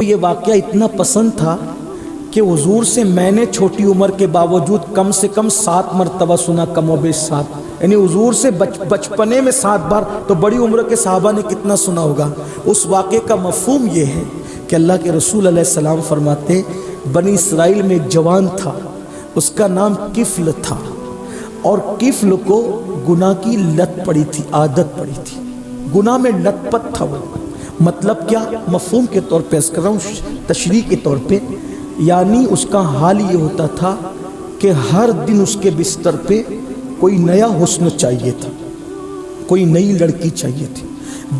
یہ واقعہ اتنا پسند تھا کہ حضور سے میں نے چھوٹی عمر کے باوجود کم سے کم 7 مرتبہ سنا، کم و بیش 7، یعنی حضور سے بچپنے میں 7 بار، تو بڑی عمر کے صحابہ نے کتنا سنا ہوگا۔ اس واقعے کا مفہوم یہ ہے کہ اللہ کے رسول علیہ السلام فرماتے بنی اسرائیل میں ایک جوان تھا، اس کا نام کفل تھا، اور کفل کو گناہ کی لت پڑی تھی، عادت پڑی تھی، گناہ میں لت پت تھا وہ۔ مطلب کیا؟ مفہوم کے طور پہ اس کر رہا ہوں، تشریح کے طور پہ، یعنی اس کا حال یہ ہوتا تھا کہ ہر دن اس کے بستر پہ کوئی نیا حسن چاہیے تھا، کوئی نئی لڑکی چاہیے تھی،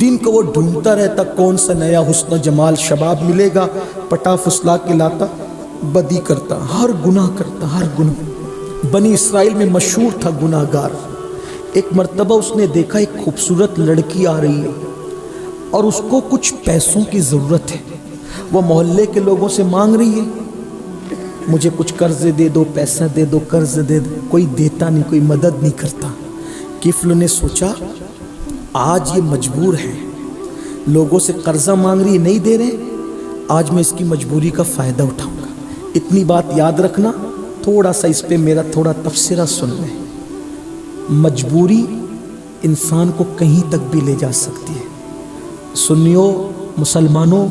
دن کو وہ ڈھونڈتا رہتا کون سا نیا حسن و جمال شباب ملے گا، پٹا پھسلا کے لاتا، بدی کرتا، ہر گناہ کرتا، ہر گناہ۔ بنی اسرائیل میں مشہور تھا گناہ گار۔ ایک مرتبہ اس نے دیکھا ایک خوبصورت لڑکی آ رہی ہے اور اس کو کچھ پیسوں کی ضرورت ہے، وہ محلے کے لوگوں سے مانگ رہی ہے، مجھے کچھ قرض دے دو، پیسہ دے دو، قرض دے دو، کوئی دیتا نہیں، کوئی مدد نہیں کرتا۔ کفل نے سوچا آج یہ مجبور ہے، لوگوں سے قرضہ مانگ رہی ہے، نہیں دے رہے، آج میں اس کی مجبوری کا فائدہ اٹھاؤں گا۔ اتنی بات یاد رکھنا، تھوڑا سا اس پہ میرا تھوڑا تبصرہ سن لیں۔ مجبوری انسان کو کہیں تک بھی لے جا سکتی ہے۔ سنیو مسلمانوں،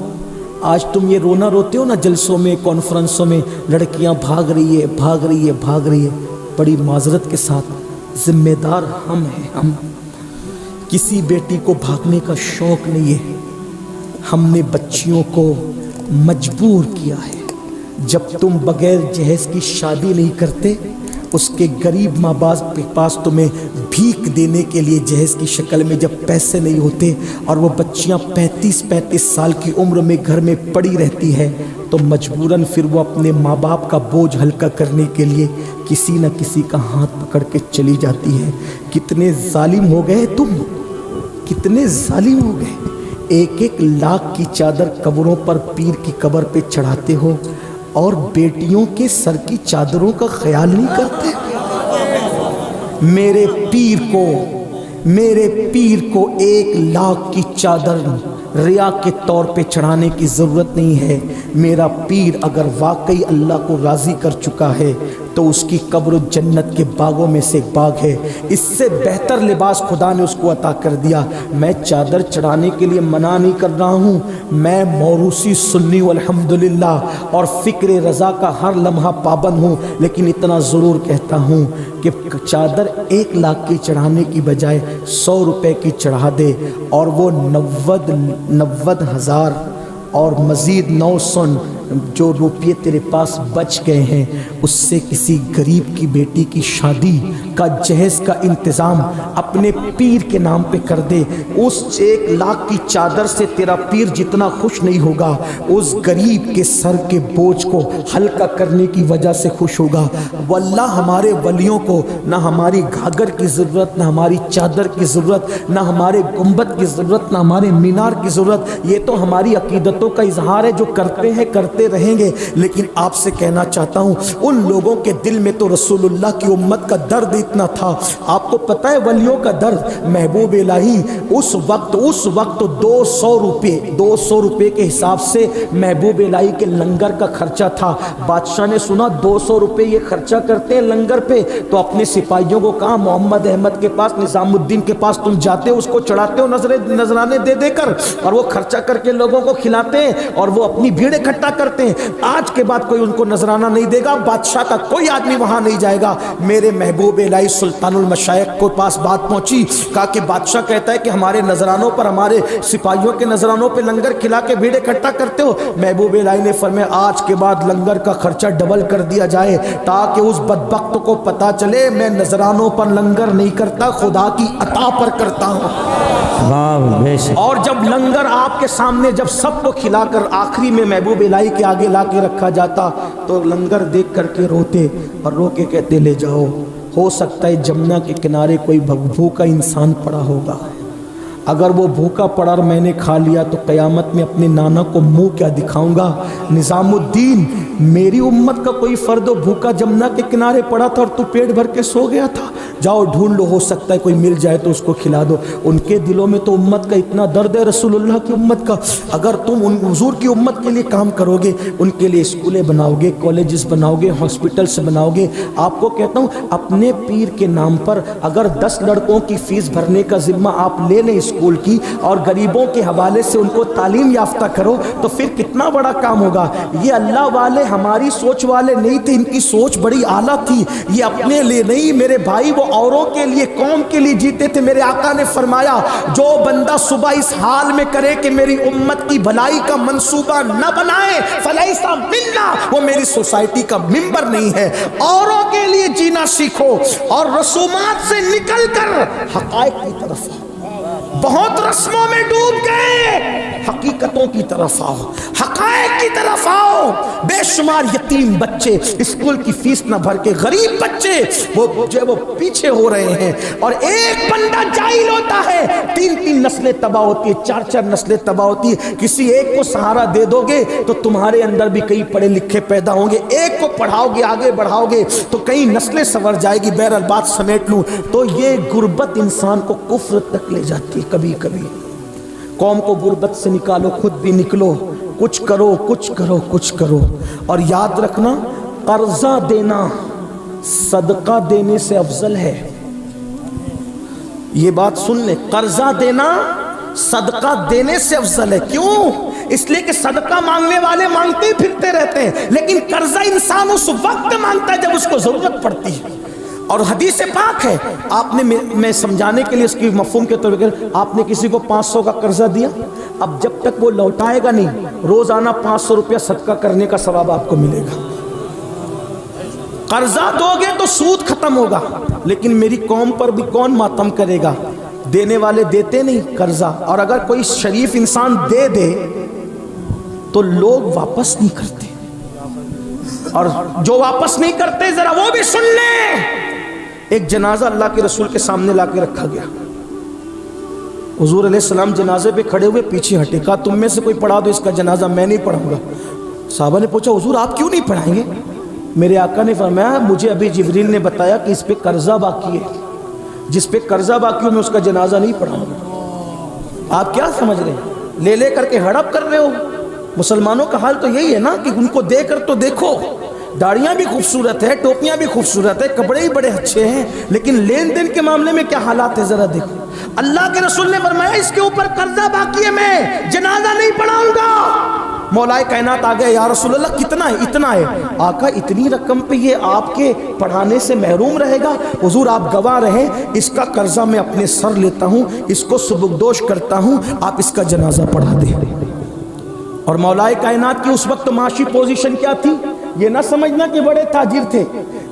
آج تم یہ رونا روتے ہو نا جلسوں میں، کانفرنسوں میں، لڑکیاں بھاگ رہی ہے، بھاگ رہی ہے، بھاگ رہی ہے، بڑی معذرت کے ساتھ ذمہ دار ہم ہیں۔ ہم کسی بیٹی کو بھاگنے کا شوق نہیں ہے، ہم نے بچیوں کو مجبور کیا ہے۔ جب تم بغیر جہیز کی شادی نہیں کرتے، اس کے غریب ماں باپ کے پاس تمہیں بھیک دینے کے لیے جہیز کی شکل میں جب پیسے نہیں ہوتے، اور وہ بچیاں 35 سال کی عمر میں گھر میں پڑی رہتی ہے، تو مجبوراً پھر وہ اپنے ماں باپ کا بوجھ ہلکا کرنے کے لیے کسی نہ کسی کا ہاتھ پکڑ کے چلی جاتی ہے۔ کتنے ظالم ہو گئے تم، کتنے ظالم ہو گئے۔ 1 لاکھ کی چادر قبروں پر پیر کی قبر پہ چڑھاتے ہو، اور بیٹیوں کے سر کی چادروں کا خیال نہیں کرتے۔ میرے پیر کو 1 لاکھ کی چادر ریا کے طور پہ چڑھانے کی ضرورت نہیں ہے۔ میرا پیر اگر واقعی اللہ کو راضی کر چکا ہے تو اس کی قبر جنت کے باغوں میں سے ایک باغ ہے، اس سے بہتر لباس خدا نے اس کو عطا کر دیا۔ میں چادر چڑھانے کے لیے منع نہیں کر رہا ہوں، میں موروثی سنی والحمدللہ اور فکر رضا کا ہر لمحہ پابند ہوں، لیکن اتنا ضرور کہتا ہوں کہ چادر 1 لاکھ کی چڑھانے کی بجائے 100 روپے کی چڑھا دے، اور وہ 90,000 اور مزید 900 جو روپیے تیرے پاس بچ گئے ہیں، اس سے کسی غریب کی بیٹی کی شادی کا جہیز کا انتظام اپنے پیر کے نام پہ کر دے۔ اس 1 لاکھ کی چادر سے تیرا پیر جتنا خوش نہیں ہوگا، اس غریب کے سر کے بوجھ کو ہلکا کرنے کی وجہ سے خوش ہوگا۔ واللہ ہمارے ولیوں کو نہ ہماری گھاگھر کی ضرورت، نہ ہماری چادر کی ضرورت، نہ ہمارے گنبد کی ضرورت، نہ ہمارے مینار کی ضرورت۔ یہ تو ہماری عقیدتوں کا اظہار ہے جو کرتے ہیں، کرتے رہیں گے۔ لیکن آپ سے کہنا چاہتا ہوں، ان لوگوں کے دل میں تو رسول اللہ کی امت کا درد اتنا تھا۔ آپ کو پتہ ہے ولیوں کا درد؟ محبوب الہی اس وقت 200 روپے کے حساب سے محبوب الہی کے لنگر کا خرچہ تھا۔ بادشاہ نے سنا 200 روپے یہ خرچہ کرتے ہیں لنگر پہ، تو اپنے سپاہیوں کو کہا محمد احمد کے پاس، نظام الدین کے پاس تم جاتے ہو، اس کو چڑھاتے ہو نذرانے دے دے کر، اور وہ خرچہ کر کے لوگوں کو کھلاتے ہیں اور وہ اپنی بھیڑ اکٹھا کرتے ہیں۔ آج کے بعد کوئی ان کو نذرانہ نہیں دے گا، بادشاہ کا کوئی آدمی وہاں نہیں جائے گا۔ میرے محبوب الہی سلطان المشائخ کو پاس بات پہنچی، کہا کہ بادشاہ کہتا ہے کہ ہمارے نذرانوں پر، ہمارے سپاہیوں کے نذرانوں پہ لنگر کھلا کے بھیڑ اکٹھا کرتے ہو۔ محبوب الہی نے فرمایا آج کے بعد لنگر کا خرچہ ڈبل کر دیا جائے، تاکہ اس بدبخت کو پتا چلے میں نذرانوں پر لنگر نہیں کرتا، خدا کی عطا پر کرتا ہوں۔ اور جب لنگر آپ کے سامنے جب سب کو کھلا کر آخری میں محبوب الہی کے آگے لا کے رکھا جاتا، تو لنگر دیکھ کر کے روتے اور رو کے کہتے لے جاؤ، ہو سکتا ہے جمنا کے کنارے کوئی بھوکا انسان پڑا ہوگا، اگر وہ بھوکا پڑا اور میں نے کھا لیا تو قیامت میں اپنے نانا کو منہ کیا دکھاؤں گا؟ نظام الدین، میری امت کا کوئی فرد بھوکا جمنا کے کنارے پڑا تھا اور تو پیٹ بھر کے سو گیا تھا، جاؤ ڈھونڈ لو، ہو سکتا ہے کوئی مل جائے تو اس کو کھلا دو۔ ان کے دلوں میں تو امت کا اتنا درد ہے، رسول اللہ کی امت کا۔ اگر تم ان حضور کی امت کے لیے کام کرو گے، ان کے لیے اسکولیں بناؤ گے، کالجز بناؤ گے، ہاسپٹلس بناؤ گے، آپ کو کہتا ہوں اپنے پیر کے نام پر اگر 10 لڑکوں کی فیس بھرنے کا ذمہ آپ لے لیں اسکول کی، اور غریبوں کے حوالے سے ان کو تعلیم یافتہ کرو، تو پھر کتنا بڑا کام ہوگا۔ یہ اللہ والے ہماری سوچ والے نہیں تھے، ان کی سوچ بڑی اعلیٰ تھی۔ یہ اپنے لیے نہیں میرے بھائی، وہ اوروں کے لیے، قوم کے لیے جیتے تھے۔ میرے آقا نے فرمایا جو بندہ صبح اس حال میں کرے کہ میری امت کی بھلائی کا منصوبہ نہ بنائے فلیس منا، وہ میری سوسائٹی کا ممبر نہیں ہے۔ اوروں کے لیے جینا سیکھو اور رسومات سے نکل کر حقائق کی طرف آؤ۔ بہت رسموں میں ڈوب گئے، حقیقتوں کی طرف آؤ، حقائق کی طرف آؤ۔ بے شمار یتیم بچے اسکول کی فیس نہ بھر کے، غریب بچے وہ پیچھے ہو رہے ہیں، اور ایک بندہ جاہل ہوتا ہے، 3 نسلیں تباہ ہوتی ہیں، 4 نسلیں تباہ ہوتی ہیں۔ کسی ایک کو سہارا دے دو گے تو تمہارے اندر بھی کئی پڑھے لکھے پیدا ہوں گے، ایک کو پڑھاؤ گے، آگے بڑھاؤ گے تو کئی نسلیں سنور جائے گی۔ بہرحال بات سمیٹ لوں تو یہ غربت انسان کو کفر تک لے جاتی ہے۔ کبھی کبھی قوم کو غربت سے نکالو، خود بھی نکلو، کچھ کرو کچھ کرو کچھ کرو۔ اور یاد رکھنا، قرضہ دینا صدقہ دینے سے افضل ہے۔ یہ بات سن لے، قرضہ دینا صدقہ دینے سے افضل ہے۔ کیوں؟ اس لیے کہ صدقہ مانگنے والے مانگتے پھرتے رہتے ہیں، لیکن قرضہ انسان اس وقت مانگتا ہے جب اس کو ضرورت پڑتی ہے۔ اور حدیث پاک ہے، آپ نے، میں سمجھانے کے لیے اس کی مفہوم کے طور پر، آپ نے کسی کو 500 کا قرضہ دیا، اب جب تک وہ لوٹائے گا نہیں، روزانہ 500 روپیہ صدقہ کرنے کا ثواب آپ کو ملے گا۔ قرضہ دو گے تو سود ختم ہوگا، لیکن میری قوم پر بھی کون ماتم کرے گا؟ دینے والے دیتے نہیں قرضہ، اور اگر کوئی شریف انسان دے دے تو لوگ واپس نہیں کرتے، اور جو واپس نہیں کرتے ذرا وہ بھی سن لیں۔ ایک جنازہ اللہ کے رسول کے سامنے لا کے رکھا گیا، حضور علیہ السلام جنازے پہ کھڑے ہوئے، پیچھے ہٹے، کہا تم میں سے کوئی پڑھا دو اس کا جنازہ، میں نہیں پڑھاؤں گا۔ صحابہ نے پوچھا حضور آپ کیوں نہیں پڑھائیں گے؟ میرے آقا نے فرمایا مجھے ابھی جبریل نے بتایا کہ اس پہ قرضہ باقی ہے، جس پہ قرضہ باقی ہو میں اس کا جنازہ نہیں پڑھاؤں گا۔ آپ کیا سمجھ رہے ہیں؟ لے لے کر کے ہڑپ کر رہے ہو۔ مسلمانوں کا حال تو یہی ہے نا کہ ان کو دے کر تو دیکھو، داڑیاں بھی خوبصورت ہے، ٹوپیاں بھی خوبصورت ہے، کپڑے بھی بڑے اچھے ہیں، لیکن لین دین کے معاملے میں کیا حالات ہے ذرا دیکھو۔ اللہ کے رسول نے فرمایا اس کے اوپر قرضہ باقی ہے، میں جنازہ نہیں پڑھاؤں گا۔ مولا کائنات آ گئے، یا رسول اللہ کتنا ہے؟ اتنا ہے۔ آقا اتنی رقم پہ یہ آپ کے پڑھانے سے محروم رہے گا؟ حضور آپ گواہ رہیں، اس کا قرضہ میں اپنے سر لیتا ہوں، اس کو سبکدوش کرتا ہوں، آپ اس کا جنازہ پڑھا دیں۔ اور مولا کائنات کی اس وقت معاشی پوزیشن کیا تھی؟ یہ نہ سمجھنا کہ بڑے تاجر تھے،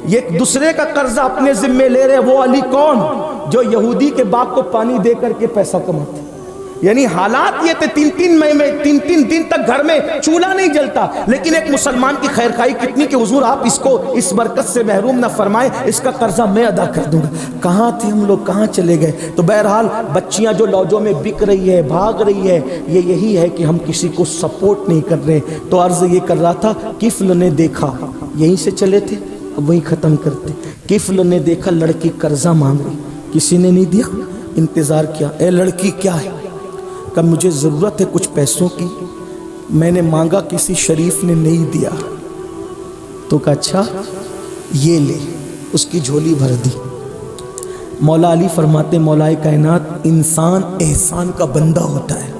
یہ دوسرے کا قرضہ اپنے ذمے لے رہے۔ وہ علی کون؟ جو یہودی کے باغ کو پانی دے کر کے پیسہ کماتے۔ یعنی حالات یہ تھے، 3 دن تک گھر میں چولہا نہیں جلتا، لیکن ایک مسلمان کی خیر خواہی کتنی کہ حضور آپ اس کو اس برکت سے محروم نہ فرمائیں، اس کا قرضہ میں ادا کر دوں گا۔ کہاں تھے ہم لوگ، کہاں چلے گئے؟ تو بہرحال بچیاں جو لوجوں میں بک رہی ہے، بھاگ رہی ہے، یہ یہی ہے کہ ہم کسی کو سپورٹ نہیں کر رہے۔ تو عرض یہ کر رہا تھا، کفل نے دیکھا، یہیں سے چلے تھے اب وہیں ختم کرتے۔ کفل نے دیکھا لڑکی قرضہ مانگ رہی، کسی نے نہیں دیا، انتظار کیا، اے لڑکی کیا ہے؟ کہ مجھے ضرورت ہے کچھ پیسوں کی، میں نے مانگا کسی شریف نے نہیں دیا۔ تو کہا اچھا یہ لے، اس کی جھولی بھر دی۔ مولا علی فرماتے مولا کائنات، انسان احسان کا بندہ ہوتا ہے،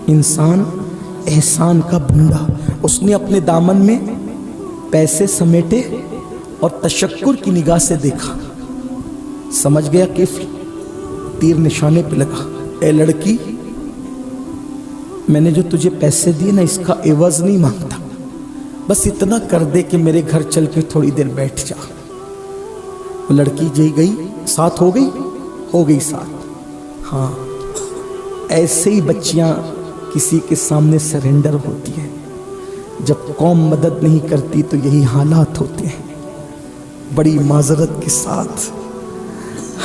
انسان احسان کا بندہ۔ اس نے اپنے دامن میں پیسے سمیٹے اور تشکر کی نگاہ سے دیکھا، سمجھ گیا کہ تیر نشانے پہ لگا، اے لڑکی میں نے جو تجھے پیسے دیے نا اس کا عوض نہیں مانگتا، بس اتنا کر دے کہ میرے گھر چل کے تھوڑی دیر بیٹھ جا۔ وہ لڑکی جی گئی، ساتھ ہو گئی ساتھ۔ ہاں ایسے ہی بچیاں کسی کے سامنے سرنڈر ہوتی ہیں، جب قوم مدد نہیں کرتی تو یہی حالات ہوتے ہیں۔ بڑی معذرت کے ساتھ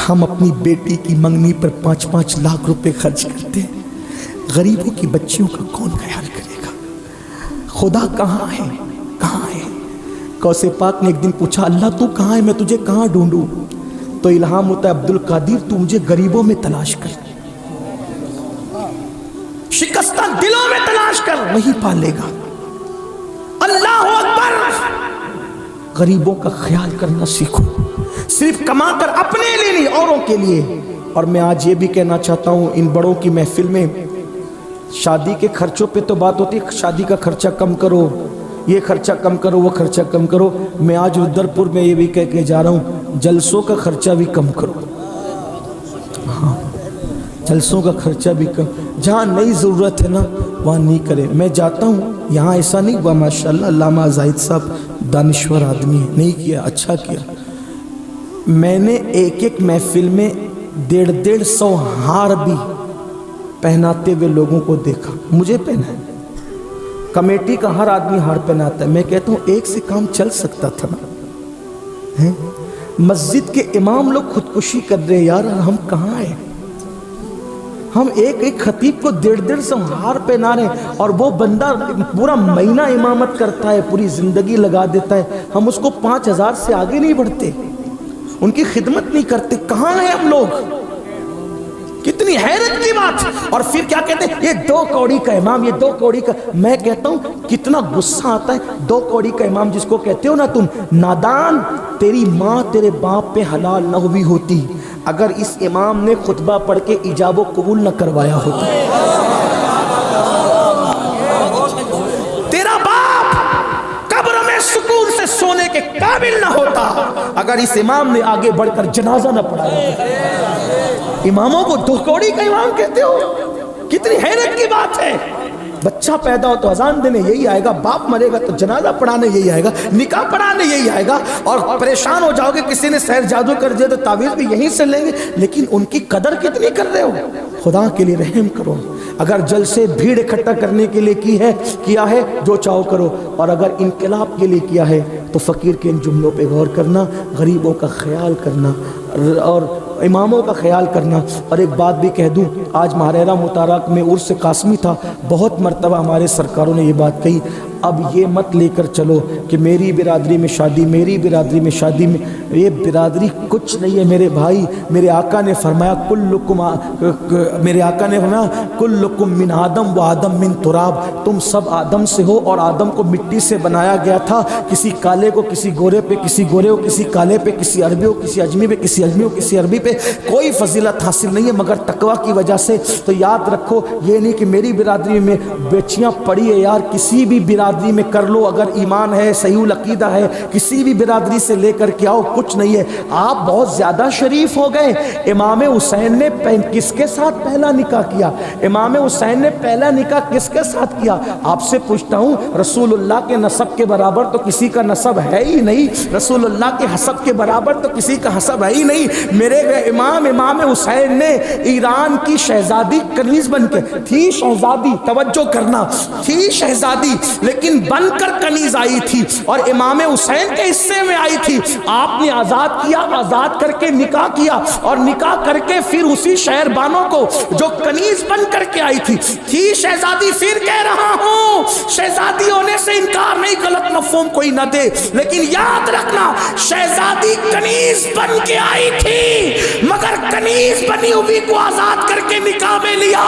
ہم اپنی بیٹی کی منگنی پر 5-5 لاکھ روپے خرچ کرتے ہیں، غریبوں کی بچیوں کا کون خیال کرے گا؟ خدا کہاں ہے؟ کہاں ہے؟ غوث پاک نے ایک دن پوچھا اللہ تو کہاں ہے، میں تجھے کہاں ڈھونڈوں؟ تو الہام ہوتا ہے عبد القادر تو مجھے غریبوں میں تلاش کر، شکستہ دلوں میں تلاش کر، وہی پالے گا۔ اللہ اکبر! غریبوں کا خیال کرنا سیکھو، صرف کما کر اپنے لیے نہیں، اوروں کے لیے۔ اور میں آج یہ بھی کہنا چاہتا ہوں، ان بڑوں کی محفل میں شادی کے خرچوں پہ تو بات ہوتی ہے، شادی کا خرچہ کم کرو، یہ خرچہ کم کرو، وہ خرچہ کم کرو۔ میں آج رودرپور میں یہ بھی کہہ کے جا رہا ہوں، جلسوں کا خرچہ بھی کم کرو۔ ہاں، جلسوں کا خرچہ بھی کم، جہاں نئی ضرورت ہے نا وہاں نہیں کرے۔ میں جاتا ہوں، یہاں ایسا نہیں ہوا، ماشاءاللہ علامہ زاہد صاحب دانشور آدمی ہے، نہیں کیا، اچھا کیا۔ میں نے ایک محفل میں 150 ہار بھی پہناتے ہوئے لوگوں کو دیکھا، مجھے پہنا ہے، کمیٹی کا ہر آدمی ہار پہناتا ہے۔ میں کہتا ہوں ایک سے کام چل سکتا تھا نا۔ مسجد کے امام لوگ خودکشی کر رہے ہیں، یار ہم کہاں ہیں؟ ہم ایک خطیب کو 150 ہار پہنا رہے ہیں، اور وہ بندہ پورا مہینہ امامت کرتا ہے، پوری زندگی لگا دیتا ہے، ہم اس کو 5000 سے آگے نہیں بڑھتے، ان کی خدمت نہیں کرتے۔ کہاں ہیں ہم لوگ؟ کتنی حیرت کی بات۔ اور پھر کیا کہتے ہیں، یہ 2 کوڑی کا امام، یہ 2 کوڑی کا۔ میں کہتا ہوں کتنا غصہ آتا ہے، 2 کوڑی کا امام جس کو کہتے ہو نا تم، نادان، تیری ماں تیرے باپ پہ حلال نہ ہوئی ہوتی اگر اس امام نے خطبہ پڑھ کے ایجاب و قبول نہ کروایا ہوتا۔ تیرا باپ قبر میں سکون سے سونے کے قابل نہ ہوتا اگر اس امام نے آگے بڑھ کر جنازہ نہ پڑھایا ہوتا۔ اماموں کو 2 کوڑی کا امام کہتے ہو، کتنی حیرت کی بات ہے۔ بچہ پیدا ہو تو اذان دینے یہی آئے گا، باپ مرے گا تو جنازہ پڑھانے یہی آئے گا، نکاح پڑھانے یہی آئے گا، اور پریشان ہو جاؤ گے کسی نے سحر جادو کر دیا تو تعویذ بھی یہیں سے لیں گے۔ لیکن ان کی قدر کتنی کر رہے ہو؟ خدا کے لیے رحم کرو۔ اگر جلسے بھیڑ اکٹھا کرنے کے لیے کیا ہے جو چاہو کرو، اور اگر انقلاب کے لیے کیا ہے تو فقیر کے ان جملوں پہ غور کرنا، غریبوں کا خیال کرنا اور اماموں کا خیال کرنا۔ اور ایک بات بھی کہہ دوں، آج ماہرہ متارک میں عرس قاسمی تھا، بہت مرتبہ ہمارے سرکاروں نے یہ بات کہی، اب یہ مت لے کر چلو کہ میری برادری میں شادی، میری برادری میں شادی، میں یہ برادری کچھ نہیں ہے میرے بھائی۔ میرے آقا نے فرمایا کلکم من آدم و آدم من تراب، تم سب آدم سے ہو اور آدم کو مٹی سے بنایا گیا تھا۔ کسی کالے کو کسی گورے پہ، کسی گورے کو کسی کالے پہ، کسی عربی کو کسی اجمی پہ، کسی اجمی کو کسی عربی پہ کوئی فضیلت حاصل نہیں ہے مگر تقویٰ کی وجہ سے۔ تو یاد رکھو، یہ نہیں کہ میری برادری میں بیچیاں پڑی ہے، یار کسی بھی برادری میں کر لو، اگر ایمان ہے، صحیح العقیدہ ہے، کسی بھی برادری سے لے کر کے آؤ، کچھ نہیں ہے۔ آپ بہت زیادہ شریف ہو گئے۔ امام حسین نے کس کے ساتھ پہلا نکاح کیا؟ امام حسین نے پہلا نکاح کس کے ساتھ کیا؟ آپ سے پوچھتا ہوں، رسول اللہ کے نسب کے برابر تو کسی کا نسب ہے ہی نہیں، رسول اللہ کے حسب کے برابر تو کسی کا حسب ہے ہی نہیں۔ میرے امام حسین نے ایران کی شہزادی کنیز بن کے تھی، شہزادی، توجہ کرنا، تھی شہزادی لیکن بن کر کنیز آئی تھی، اور امام حسین کے حصے میں آئی تھی۔ آپ نے آزاد کیا، آزاد کر کے نکاح کیا، اور نکاح کر کے پھر اسی شہر بانوں کو جو کنیز بن کر کے آئی تھی شہزادی، پھر کہہ رہا ہوں شہزادی ہونے سے انکار نہیں، غلط مفہوم کوئی نہ دے، لیکن یاد رکھنا شہزادی کنیز بن کے آئی تھی، مگر کنیز بنی ہوئی کو آزاد کر کے نکاح میں لیا،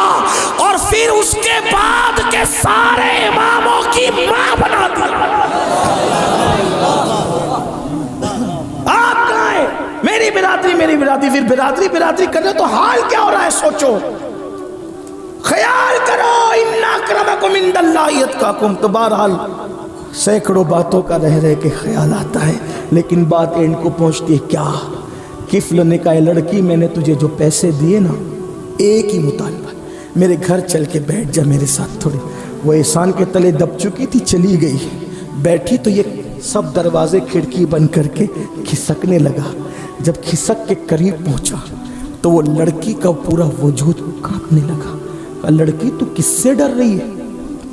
اور پھر اس کے بعد کے سارے اماموں کی ماں بنا دی۔ آپ کہاں ہیں؟ میری برادری، میری برادری، پھر برادری برادری کرنے تو حال کیا ہو رہا ہے سوچو، خیال کرو، ان اکرمکم عند اللہ اتقاکم۔ تو بہرحال سینکڑوں باتوں کا رہ کے خیال آتا ہے، لیکن بات اینڈ کو پہنچتی ہے کیا؟ کفل نے کہا لڑکی میں نے تجھے جو پیسے دیے نا، ایک ہی مطالبہ، میرے گھر چل کے بیٹھ جا میرے ساتھ تھوڑی۔ وہ احسان کے تلے دب چکی تھی، چلی گئی، بیٹھی تو یہ سب دروازے کھڑکی بند کر کے کھسکنے لگا۔ جب کھسک کے قریب پہنچا تو وہ لڑکی کا پورا وجود کانپنے لگا۔ لڑکی تو کس سے ڈر رہی ہے؟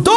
2